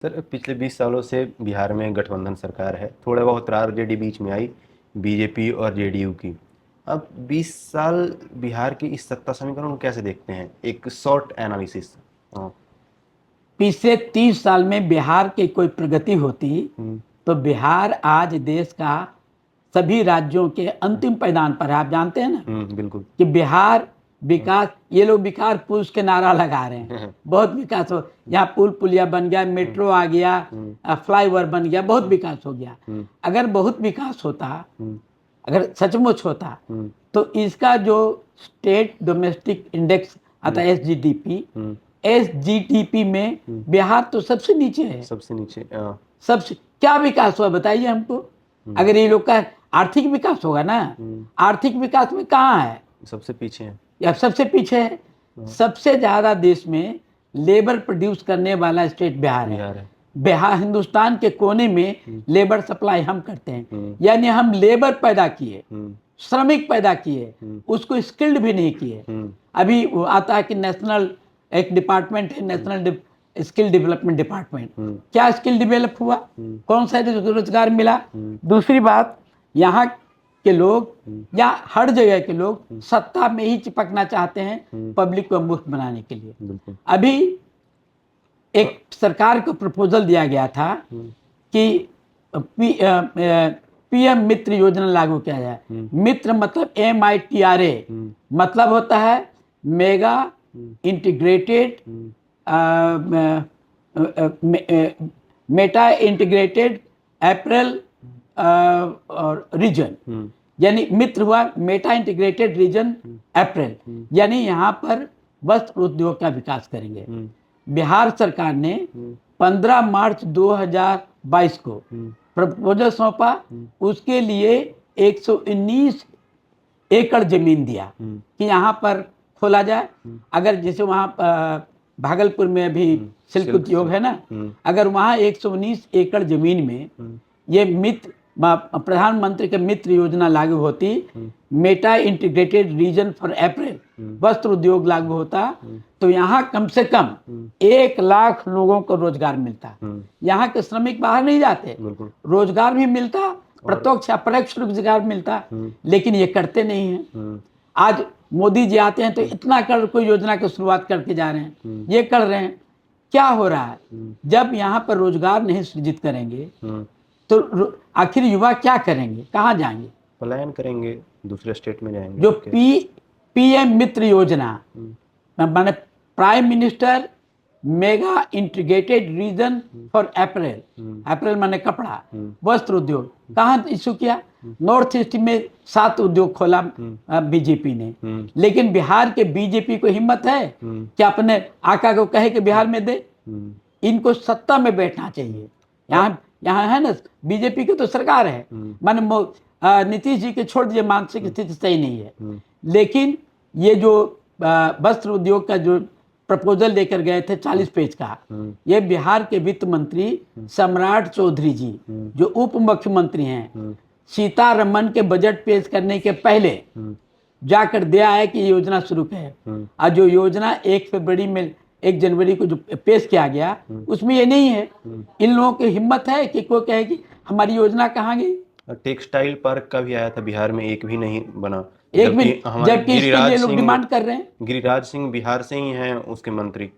Sir पिछले 20 सालों से बिहार में गठबंधन सरकार है। थोड़ा बहुत आरजेडी बीच में आई, बीजेपी और जेडीयू की। अब 20 साल बिहार की इस सत्ता समीकरण को कैसे देखते हैं, एक शॉर्ट एनालिसिस। हाँ। पिछले 30 साल में बिहार की कोई प्रगति होती हम्म। तो बिहार आज देश का सभी राज्यों के अंतिम पायदान पर है। आप जानते हैं ना बिल्कुल। कि बिहार विकास, ये लोग विकास पुरुष के नारा लगा रहे हैं, बहुत विकास हो, यहाँ पुल पुलिया बन गया, मेट्रो आ गया, फ्लाईओवर बन गया, बहुत विकास हो गया। अगर बहुत विकास होता, अगर सचमुच होता, तो इसका जो स्टेट डोमेस्टिक इंडेक्स आता है एसजीडीपी, एसजीडीपी में बिहार तो सबसे नीचे है। सबसे नीचे। सबसे क्या विकास हुआ बताइए हमको। अगर ये लोग का आर्थिक विकास होगा ना, आर्थिक विकास में कहाँ है, सबसे पीछे है या सबसे पीछे है। सबसे ज्यादा देश में लेबर प्रोड्यूस करने वाला स्टेट बिहार बिहार है। है। बिहार हिंदुस्तान के कोने में लेबर सप्लाई हम करते हैं, यानी हम लेबर पैदा किए, श्रमिक पैदा किए, उसको स्किल्ड भी नहीं किए। अभी वो आता है कि नेशनल एक डिपार्टमेंट है, नेशनल स्किल डेवलपमेंट डिपार्टमेंट। क्या स्किल डेवलप हुआ, कौन सा रोजगार मिला। दूसरी बात, यहाँ के लोग या हर जगह के लोग सत्ता में ही चिपकना चाहते हैं, पब्लिक को मुफ्त बनाने के लिए। अभी एक सरकार को प्रपोजल दिया गया था कि पीएम मित्र योजना लागू किया जाए। मित्र मतलब MITRA, मतलब होता है मेगा इंटीग्रेटेड मेटा इंटीग्रेटेड अप्रैल और रीजन। यानी मित्र हुआ मेटा इंटीग्रेटेड रीजन अप्रैल, यानी यहाँ पर वस्त्र उद्योग का विकास करेंगे। बिहार सरकार ने 15 मार्च 2022 को प्रपोजल सौंपा, उसके लिए 119 एकड़ जमीन दिया कि यहाँ पर खोला जाए। अगर जैसे वहाँ भागलपुर में अभी सिल्क उद्योग है ना, अगर वहाँ 119 एकड़ जमीन में ये मित्र प्रधानमंत्री के मित्र योजना लागू होती, mega integrated region for apparel वस्त्र उद्योग लागू होता, तो यहाँ कम से कम 1 लाख लोगों को रोजगार मिलता। यहाँ के श्रमिक बाहर नहीं जाते, रोजगार भी मिलता, प्रत्यक्ष अपरोक्ष रोजगार मिलता। लेकिन ये करते नहीं हैं। आज मोदी जी आते हैं तो इतना कर कोई योजना की शुरुआत करके जा रहे हैं, ये कर रहे हैं। क्या हो रहा है, जब यहाँ पर रोजगार नहीं सृजित करेंगे तो आखिर युवा क्या करेंगे, कहाँ जाएंगे, पलायन करेंगे, दूसरे स्टेट में जाएंगे। जो पीएम मित्र योजना माने prime minister mega integrated region for apparel, apparel माने कपड़ा, वस्त्र उद्योग, कहाँ इशू किया, नॉर्थ ईस्ट में 7 उद्योग खोला बीजेपी ने। लेकिन बिहार के बीजेपी को हिम्मत है कि अपने आका को कहे कि बिहार में दे। इनको सत्ता में बैठना चाहिए। यहाँ है ना, बीजेपी की तो सरकार है, माने नीतीश जी के छोड़ दीजिए, मानसिक स्थिति सही नहीं है। लेकिन ये जो वस्त्र उद्योग का जो प्रपोजल लेकर गए थे 40 पेज का, ये बिहार के वित्त मंत्री सम्राट चौधरी जी जो उप मुख्यमंत्री हैं, सीतारमन के बजट पेश करने के पहले जाकर दे आए कि योजना शुरू है। और जो योजना 1 जनवरी को जो पेश किया गया, उसमें ये नहीं है। इन लोगों की हिम्मत है कि कोई कहे कि हमारी योजना कहाँ गई। टेक्सटाइल पार्क का भी आया था बिहार में, एक भी नहीं बना। जबकि इसके लिए लोग डिमांड कर रहे हैं। गिरिराज सिंह बिहार से ही हैं उसके मंत्री।